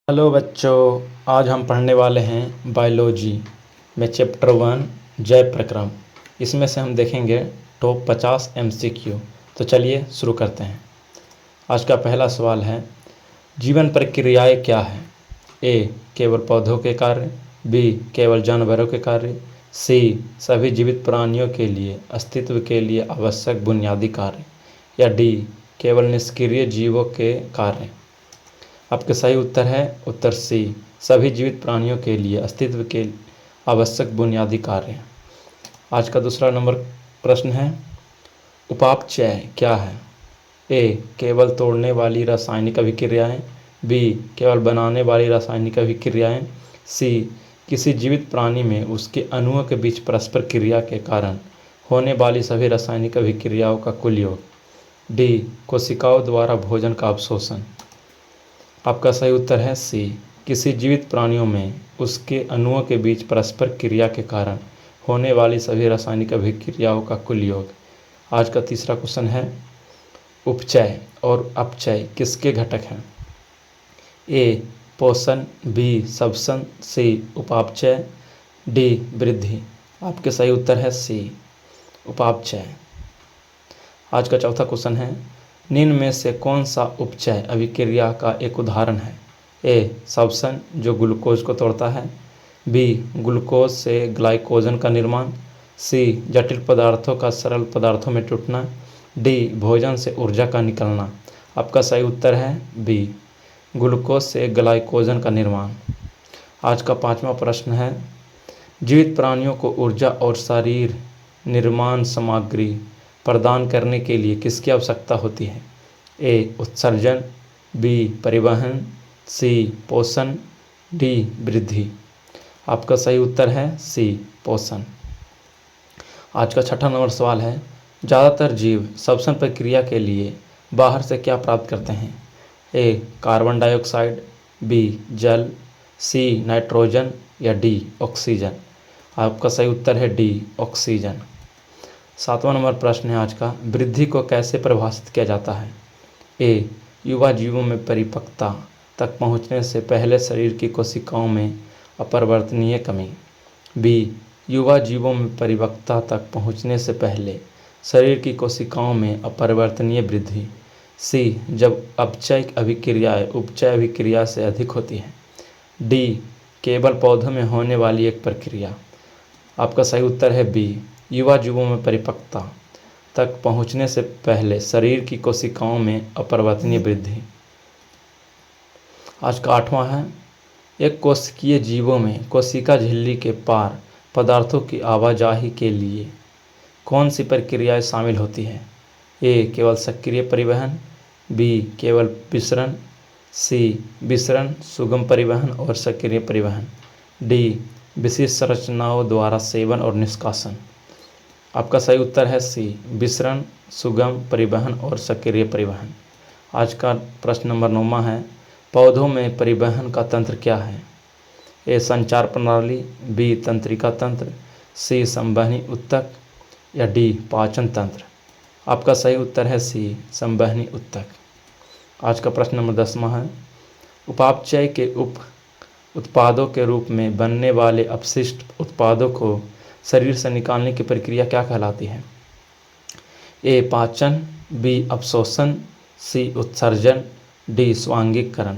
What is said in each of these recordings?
Hello बच्चों, आज हम पढ़ने वाले हैं बायोलॉजी में चैप्टर 1 जैव प्रक्रम। इसमें से हम देखेंगे टॉप 50 MCQ। तो चलिए शुरू करते हैं। आज का पहला सवाल है, जीवन प्रक्रियाएं क्या है? ए, केवल पौधों के कार्य। बी, केवल जानवरों के कार्य। सी, सभी जीवित प्राणियों के लिए अस्तित्व के लिए आवश्यक बुनियादी कार्य। या डी, केवल निष्क्रिय जीवों के कार्य। आपका सही उत्तर है उत्तर सी, सभी जीवित प्राणियों के लिए अस्तित्व के आवश्यक बुनियादी कार्य। आज का दूसरा नंबर प्रश्न है, उपापचय क्या है? ए, केवल तोड़ने वाली रासायनिक अभिक्रियाएं। बी, केवल बनाने वाली रासायनिक अभिक्रियाएं। सी, किसी जीवित प्राणी में उसके अणुओं के बीच परस्पर क्रिया के कारण होने वाली सभी रासायनिक अभिक्रियाओं का कुल योग। डी, कोशिकाओं द्वारा भोजन का अवशोषण। आपका सही उत्तर है सी, किसी जीवित प्राणियों में उसके अणुओं के बीच परस्पर क्रिया के कारण होने वाली सभी रासायनिक अभिक्रियाओं का कुल योग। आज का तीसरा क्वेश्चन है, उपचय और अपचय किसके घटक हैं? ए, पोषण। बी, श्वसन। सी, उपापचय। डी, वृद्धि। आपके सही उत्तर है सी, उपापचय। आज का चौथा क्वेश्चन है, निम्न में से कौन सा उपचय अभिक्रिया का एक उदाहरण है? ए, श्वसन जो ग्लूकोज को तोड़ता है। बी, ग्लूकोज से ग्लाइकोजन का निर्माण। सी, जटिल पदार्थों का सरल पदार्थों में टूटना। डी, भोजन से ऊर्जा का निकलना। आपका सही उत्तर है बी, ग्लूकोज से ग्लाइकोजन का निर्माण। आज का पांचवा प्रश्न है, जीवित प्राणियों को ऊर्जा और शरीर निर्माण सामग्री प्रदान करने के लिए किसकी आवश्यकता होती है? ए, उत्सर्जन। बी, परिवहन। सी, पोषण। डी, वृद्धि। आपका सही उत्तर है सी, पोषण। आज का छठा नंबर सवाल है, ज़्यादातर जीव श्वसन प्रक्रिया के लिए बाहर से क्या प्राप्त करते हैं? ए, कार्बन डाइऑक्साइड। बी, जल। सी, नाइट्रोजन। या डी, ऑक्सीजन। आपका सही उत्तर है डी, ऑक्सीजन। सातवां नंबर प्रश्न है आज का, वृद्धि को कैसे परिभाषित किया जाता है? ए, युवा जीवों में परिपक्वता तक पहुंचने से पहले शरीर की कोशिकाओं में अपरिवर्तनीय कमी। बी, युवा जीवों में परिपक्वता तक पहुंचने से पहले शरीर की कोशिकाओं में अपरिवर्तनीय वृद्धि। सी, जब अपचय अभिक्रियाएं उपचय अभिक्रिया से अधिक होती है। डी, केवल पौधों में होने वाली एक प्रक्रिया। आपका सही उत्तर है बी, युवा जीवों में परिपक्वता तक पहुंचने से पहले शरीर की कोशिकाओं में अपरिवर्तनीय वृद्धि। आज का आठवां है, एक कोशिकीय जीवों में कोशिका झिल्ली के पार पदार्थों की आवाजाही के लिए कौन सी प्रक्रियाएं शामिल होती हैं? ए, केवल सक्रिय परिवहन। बी, केवल विसरण। सी, विसरण, सुगम परिवहन और सक्रिय परिवहन। डी, विशिष्ट संरचनाओं द्वारा सेवन और निष्कासन। आपका सही उत्तर है सी, विसरण, सुगम परिवहन और सक्रिय परिवहन। आज का प्रश्न नंबर 9 है, पौधों में परिवहन का तंत्र क्या है? ए, संचार प्रणाली। बी, तंत्रिका तंत्र। सी, संवहनी ऊतक। या डी, पाचन तंत्र। आपका सही उत्तर है सी, संवहनी ऊतक। आज का प्रश्न नंबर 10 है, उपापचय के उप उत्पादों के रूप में बनने वाले अपशिष्ट उत्पादों को शरीर से निकालने की प्रक्रिया क्या कहलाती है? ए, पाचन। बी, अवशोषण। सी, उत्सर्जन। डी, स्वांगीकरण।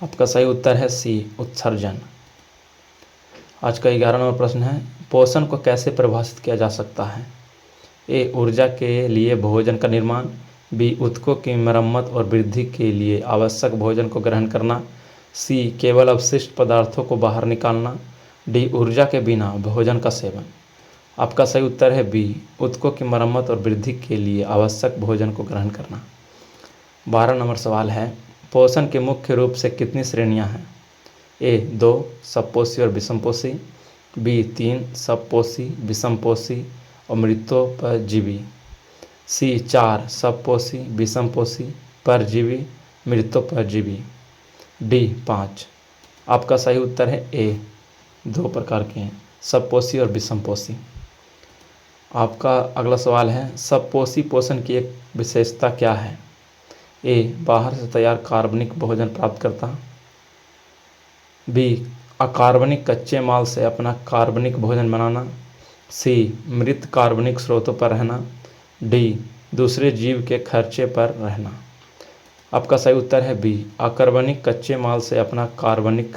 आपका सही उत्तर है सी, उत्सर्जन। आज का 11वां नंबर प्रश्न है, पोषण को कैसे परिभाषित किया जा सकता है? ए, ऊर्जा के लिए भोजन का निर्माण। बी, ऊतकों की मरम्मत और वृद्धि के लिए आवश्यक भोजन को ग्रहण करना। सी, केवल अवशिष्ट पदार्थों को बाहर निकालना। डी, ऊर्जा के बिना भोजन का सेवन। आपका सही उत्तर है बी, ऊतकों की मरम्मत और वृद्धि के लिए आवश्यक भोजन को ग्रहण करना। 12 नंबर सवाल है, पोषण के मुख्य रूप से कितनी श्रेणियां हैं? ए, 2 सबपोषी और विषमपोषी। बी, 3 सबपोषी विषमपोषी और मृतोपजीवी। सी, 4 सबपोषी विषमपोषी परजीवी मृतोपजीवी। डी, 5। आपका सही उत्तर है ए, 2 प्रकार के हैं, सबपोषी और विषमपोषी। आपका अगला सवाल है, सबपोषी पोषण की एक विशेषता क्या है? ए, बाहर से तैयार कार्बनिक भोजन प्राप्त करता। बी अकार्बनिक कच्चे माल से अपना कार्बनिक भोजन बनाना, सी मृत कार्बनिक स्रोतों पर रहना, डी दूसरे जीव के खर्चे पर रहना। आपका सही उत्तर है बी अकार्बनिक कच्चे माल से अपना कार्बनिक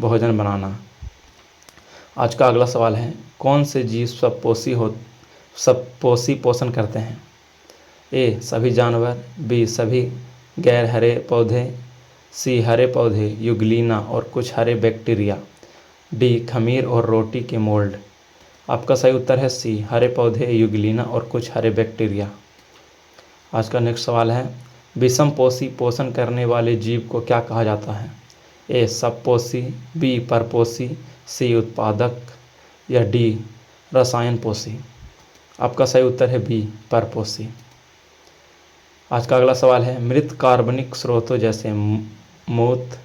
भोजन बनाना। आज का अगला सवाल है, कौन से जीव स्वपोषी पोषण करते हैं? ए सभी जानवर, बी सभी गैर हरे पौधे, सी हरे पौधे, यूग्लिना और कुछ हरे बैक्टीरिया, डी खमीर और रोटी के मोल्ड। आपका सही उत्तर है सी हरे पौधे, यूग्लिना और कुछ हरे बैक्टीरिया। आज का नेक्स्ट सवाल है, विषमपोषी पोषण करने वाले जीव को क्या कहा जाता है? ए सबपोषी, बी परपोषी, सी उत्पादक या डी रसायन पोषी। आपका सही उत्तर है बी परपोषी। आज का अगला सवाल है, मृत कार्बनिक स्रोतों जैसे मूत्र,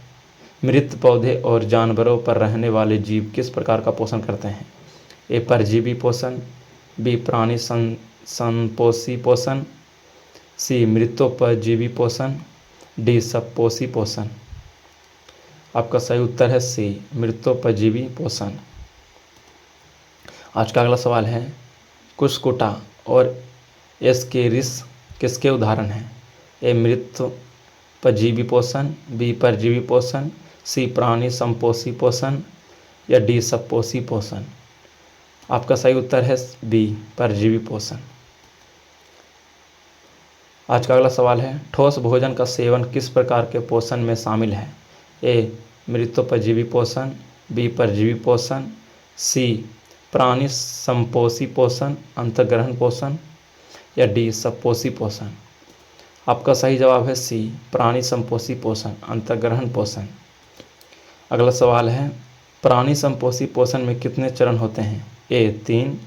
मृत पौधे और जानवरों पर रहने वाले जीव किस प्रकार का पोषण करते हैं? ए परजीवी पोषण, बी प्राणी संपोषी पोषण, सी मृतोपजीवी पोषण, डी सबपोषी पोषण। आपका सही उत्तर है सी मृतोपजीवी पोषण। आज का अगला सवाल है, कुस्कुटा और एस्केरिस किसके उदाहरण हैं? ए मृतोपजीवी पोषण, बी परजीवी पोषण, सी प्राणी संपोषी पोषण या डी सबपोषी पोषण। आपका सही उत्तर है बी परजीवी पोषण। आज का अगला सवाल है, ठोस भोजन का सेवन किस प्रकार के पोषण में शामिल है? ए मृतोपजीवी पोषण, बी परजीवी पोषण, सी प्राणी संपोषी पोषण अंतर्ग्रहण पोषण या डी सबपोषी पोषण। आपका सही जवाब है सी प्राणी संपोषी पोषण अंतर्ग्रहण पोषण। अगला सवाल है, प्राणी संपोषी पोषण में कितने चरण होते हैं? ए 3,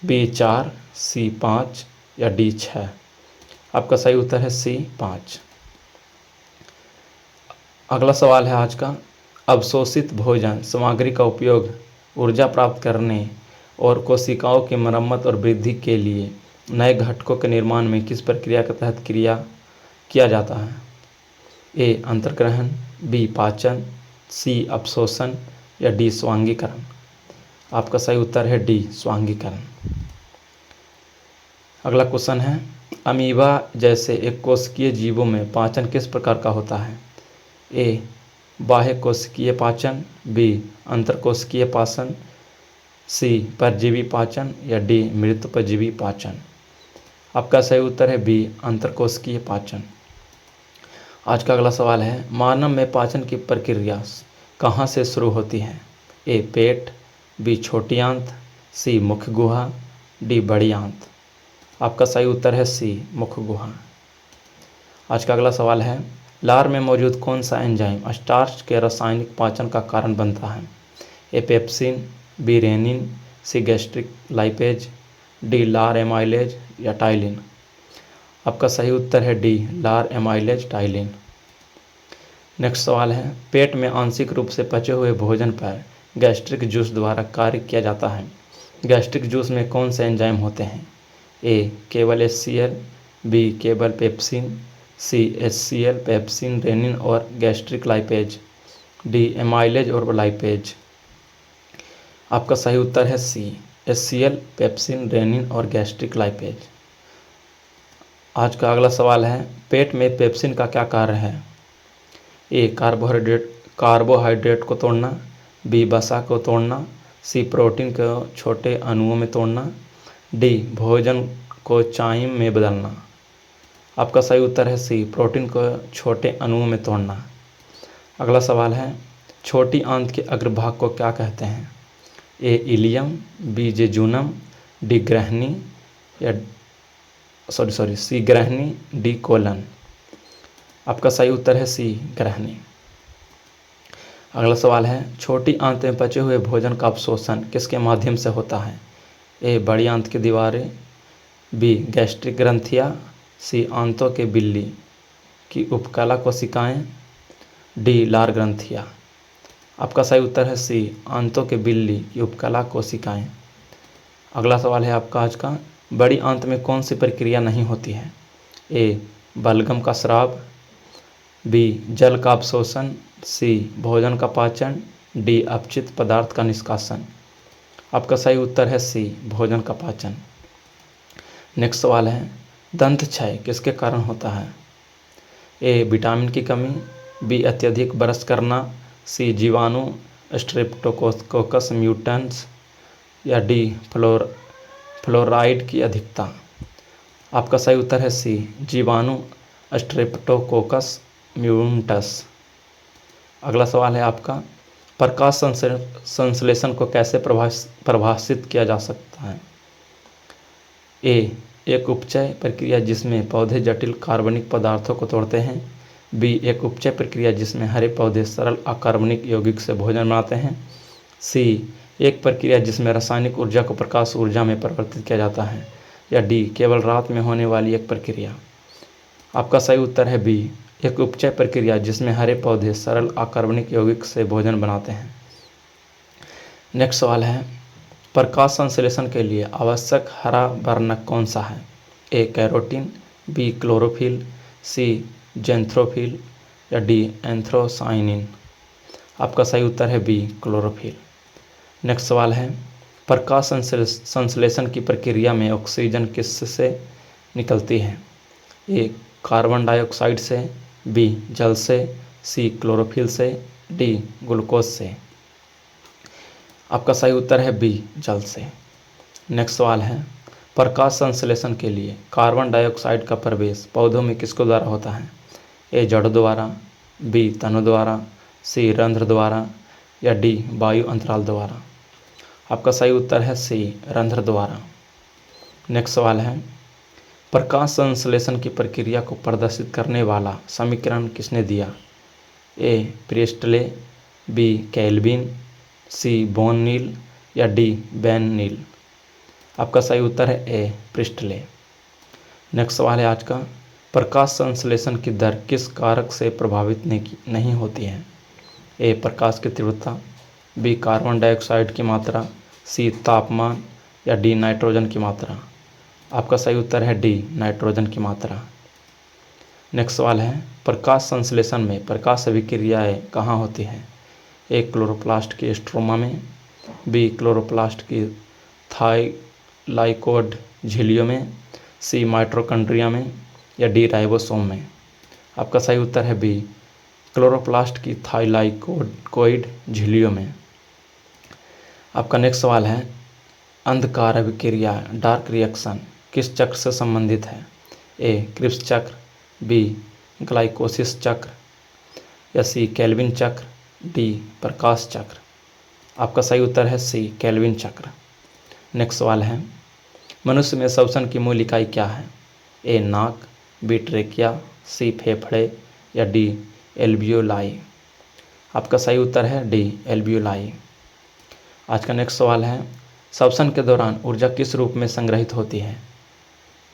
बी 4, सी 5 या डी 6। आपका सही उत्तर है सी 5। अगला सवाल है आज का, अवशोषित भोजन सामग्री का उपयोग ऊर्जा प्राप्त करने और कोशिकाओं की मरम्मत और वृद्धि के लिए नए घटकों के निर्माण में किस प्रक्रिया के तहत किया जाता है? ए अंतर्ग्रहण, बी पाचन, सी अवशोषण या डी स्वांगीकरण। आपका सही उत्तर है डी स्वांगीकरण। अगला क्वेश्चन है, अमीबा जैसे एक कोशिकीय जीवों में पाचन किस प्रकार का होता है? ए बाह्य कोशिकीय पाचन, बी अंतरकोशिकीय पाचन, सी परजीवी पाचन या डी मृतोपजीवी पाचन। आपका सही उत्तर है बी अंतरकोशिकीय पाचन। आज का अगला सवाल है, मानव में पाचन की प्रक्रिया कहाँ से शुरू होती है? ए पेट, बी छोटी आंत, सी मुख गुहा, डी बड़ी आंत। आपका सही उत्तर है सी मुख गुहा। आज का अगला सवाल है, लार में मौजूद कौन सा एंजाइम स्टार्च के रासायनिक पाचन का कारण बनता है? ए पेप्सिन, बी रेनिन, सी गैस्ट्रिक लाइपेज, डी लार एमाइलेज या टाइलिन। आपका सही उत्तर है डी लार एमाइलेज टाइलिन। नेक्स्ट सवाल है, पेट में आंशिक रूप से पचे हुए भोजन पर गैस्ट्रिक जूस द्वारा कार्य किया जाता है। गैस्ट्रिक जूस में कौन से एंजाइम होते हैं? ए केवल HCl, बी केवल पेप्सिन, सी HCl पेप्सिन रेनिन और गैस्ट्रिक लाइपेज, डी एमाइलेज और लाइपेज। आपका सही उत्तर है सी HCl पेप्सिन रेनिन और गैस्ट्रिक लाइपेज। आज का अगला सवाल है, पेट में पेप्सिन का क्या कार्य है? ए कार्बोहाइड्रेट को तोड़ना, बी वसा को तोड़ना, सी प्रोटीन को छोटे अणुओं में तोड़ना, डी भोजन को चाइम में बदलना। आपका सही उत्तर है सी प्रोटीन को छोटे अणुओं में तोड़ना। अगला सवाल है, छोटी आंत के अग्रभाग को क्या कहते हैं? ए इलियम, बी जेजुनम, डी ग्रहणी या सी ग्रहणी, डी कोलन। आपका सही उत्तर है सी ग्रहणी। अगला सवाल है, छोटी आंत में पचे हुए भोजन का अवशोषण किसके माध्यम से होता है? ए बड़ी आंत की दीवारें, बी गैस्ट्रिक ग्रंथियाँ, सी आंतों के बिल्ली की उपकला कोशिकाएं, डी लार ग्रंथियाँ। आपका सही उत्तर है सी आंतों के बिल्ली की उपकला कोशिकाएं। अगला सवाल है आपका आज का, बड़ी आंत में कौन सी प्रक्रिया नहीं होती है? ए बलगम का स्राव, बी जल का अवशोषण, सी भोजन का पाचन, डी अपचित पदार्थ का निष्कासन। आपका सही उत्तर है सी भोजन का पाचन। नेक्स्ट सवाल है दंत क्षय किसके कारण होता है? ए विटामिन की कमी, बी अत्यधिक ब्रश करना, सी जीवाणु स्ट्रेप्टोकोकस म्यूटेंस, या डी फ्लोराइड की अधिकता। आपका सही उत्तर है सी जीवाणु स्ट्रेप्टोकोकस म्यूटेंस। अगला सवाल है आपका प्रकाश संश्लेषण को कैसे परिभाषित किया जा सकता है? ए एक उपचय प्रक्रिया जिसमें पौधे जटिल कार्बनिक पदार्थों को तोड़ते हैं, बी एक उपचय प्रक्रिया जिसमें हरे पौधे सरल अकार्बनिक यौगिक से भोजन बनाते हैं, सी एक प्रक्रिया जिसमें रासायनिक ऊर्जा को प्रकाश ऊर्जा में परिवर्तित किया जाता है, या डी केवल रात में होने वाली एक प्रक्रिया। आपका सही उत्तर है बी एक उपचय प्रक्रिया जिसमें हरे पौधे सरल अकार्बनिक यौगिक से भोजन बनाते हैं। नेक्स्ट सवाल है प्रकाश संश्लेषण के लिए आवश्यक हरा वर्णक कौन सा है? ए कैरोटीन, बी क्लोरोफिल, सी जेंथ्रोफिल, या डी एंथ्रोसाइनिन। आपका सही उत्तर है बी क्लोरोफिल। नेक्स्ट सवाल है प्रकाश संश्लेषण की प्रक्रिया में ऑक्सीजन किससे निकलती है? ए कार्बन डाइऑक्साइड से, बी जल से, सी क्लोरोफिल से, डी ग्लूकोज से। आपका सही उत्तर है बी जल से। नेक्स्ट सवाल है प्रकाश संश्लेषण के लिए कार्बन डाइऑक्साइड का प्रवेश पौधों में किसके द्वारा होता है? ए जड़ द्वारा, बी तनु द्वारा, सी रंध्र द्वारा, या डी वायु अंतराल द्वारा। आपका सही उत्तर है सी रंध्र द्वारा। नेक्स्ट सवाल है प्रकाश संश्लेषण की प्रक्रिया को प्रदर्शित करने वाला समीकरण किसने दिया? ए प्रिस्टले, बी केल्विन, सी बोन नील, या डी बैन नील। आपका सही उत्तर है ए प्रिस्टले। नेक्स्ट सवाल है आज का प्रकाश संश्लेषण की दर किस कारक से प्रभावित नहीं होती है? ए प्रकाश की तीव्रता, बी कार्बन डाइऑक्साइड की मात्रा, सी तापमान, या डी नाइट्रोजन की मात्रा। आपका सही उत्तर है डी नाइट्रोजन की मात्रा। नेक्स्ट सवाल है प्रकाश संश्लेषण में प्रकाश अभिक्रियाएँ कहाँ होती हैं? ए क्लोरोप्लास्ट की स्ट्रोमा में, बी क्लोरोप्लास्ट की थाइलाकोइड झिल्लियों में, सी माइटोकॉन्ड्रिया में, या डी राइबोसोम में। आपका सही उत्तर है बी क्लोरोप्लास्ट की थाइलाकोइड झिल्लियों में। आपका नेक्स्ट सवाल है अंधकार अभिक्रिया डार्क रिएक्शन किस चक्र से संबंधित है? ए क्रिप्स चक्र, बी ग्लाइकोसिस चक्र, या सी केल्विन चक्र, डी प्रकाश चक्र। आपका सही उत्तर है सी केल्विन चक्र। नेक्स्ट सवाल है मनुष्य में श्वसन की मूल इकाई क्या है? ए नाक, बी ट्रेकिया, सी फेफड़े, या डी एल्वियोलाई। आपका सही उत्तर है डी एल्वियोलाई। आज का नेक्स्ट सवाल है श्वसन के दौरान ऊर्जा किस रूप में संग्रहित होती है?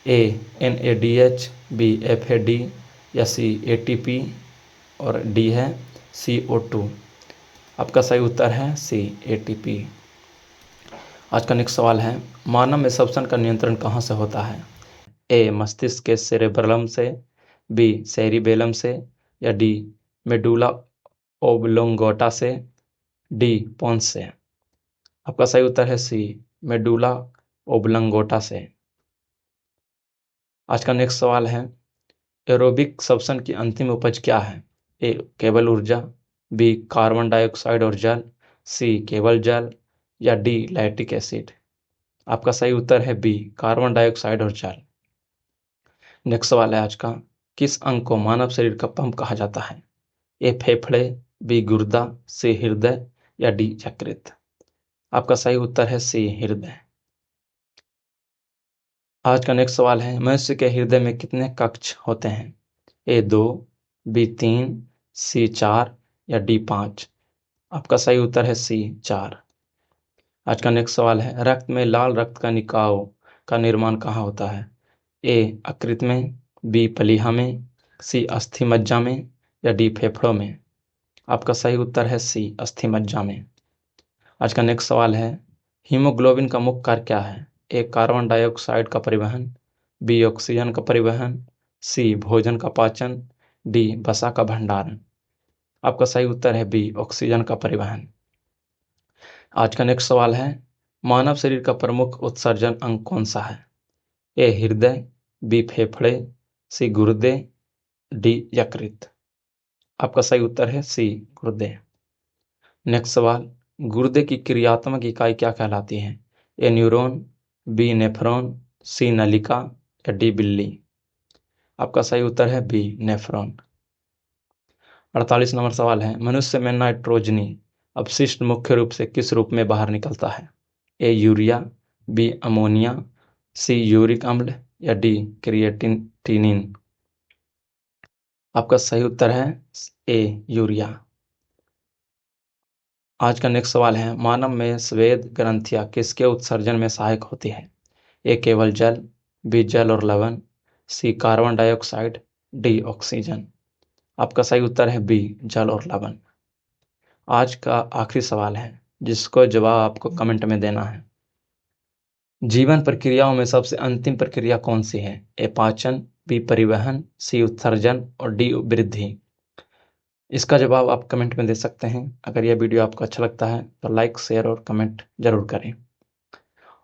ए NADH, बी FAD, या सी ATP, और डी है CO2। आपका सही उत्तर है सी ATP। आज का नेक्स्ट सवाल है मानव में श्वसन का नियंत्रण कहाँ से होता है? ए मस्तिष्क के सेरेब्रम से, बी सेरिबेलम से, या डी मेडुला ओब्लोंगोटा से, डी पोन्स से। आपका सही उत्तर है सी मेडुला ओब्लोंगोटा से। आज का नेक्स्ट सवाल है एरोबिक श्वसन की अंतिम उपज क्या है? ए केवल ऊर्जा, बी कार्बन डाइऑक्साइड और जल, सी केवल जल, या डी लैक्टिक एसिड। आपका सही उत्तर है बी कार्बन डाइऑक्साइड और जल। नेक्स्ट सवाल है आज का किस अंग को मानव शरीर का पंप कहा जाता है? ए फेफड़े, बी गुर्दा, सी हृदय, या डी यकृत। आपका सही उत्तर है सी हृदय। आज का नेक्स्ट सवाल है मनुष्य के हृदय में कितने कक्ष होते हैं? ए 2, बी 3, सी 4, या डी 5। आपका सही उत्तर है सी 4। आज का नेक्स्ट सवाल है रक्त में लाल रक्त का निकाय का निर्माण कहाँ होता है? ए यकृत में, बी प्लीहा में, सी अस्थि मज्जा में, या डी फेफड़ों में। आपका सही उत्तर है सी अस्थि मज्जा में। आज का नेक्स्ट सवाल है हीमोग्लोबिन का मुख्य कार्य क्या है? ए कार्बन डाइऑक्साइड का परिवहन, बी ऑक्सीजन का परिवहन, सी भोजन का पाचन, डी वसा का भंडारण। आपका सही उत्तर है बी ऑक्सीजन का परिवहन। आज का नेक्स्ट सवाल है, मानव शरीर का प्रमुख उत्सर्जन अंग कौन सा है? ए हृदय, बी फेफड़े, सी गुर्दे, डी यकृत। आपका सही उत्तर है सी गुर्दे। नेक्स्ट सवाल, गुर्दे की क्रियात्मक इकाई क्या कहलाती है? ए न्यूरॉन, बी नेफ्रॉन, सी नलिका या डी बिल्ली। आपका सही उत्तर है बी नेफ्रॉन। 48 नंबर सवाल है, मनुष्य में नाइट्रोजनी अपशिष्ट मुख्य रूप से किस रूप में बाहर निकलता है? A urea, B ammonia, C uric अम्ल या डी क्रिएटिनिन। आपका सही उत्तर है ए यूरिया। आज का नेक्स्ट सवाल है, मानव में स्वेद ग्रंथियां किसके उत्सर्जन में सहायक होती है? ए केवल जल, बी जल और लवण, सी कार्बन डाइऑक्साइड, डी ऑक्सीजन। आपका सही उत्तर है बी जल और लवण। आज का आखिरी सवाल है, जिसको जवाब आपको कमेंट में देना है। जीवन प्रक्रियाओं में सबसे अंतिम प्रक्रिया कौन सी है? ए पाचन, बी परिवहन, सी उत्सर्जन और डी वृद्धि। इसका जवाब आप कमेंट में दे सकते हैं। अगर यह वीडियो आपको अच्छा लगता है तो लाइक, शेयर और कमेंट जरूर करें।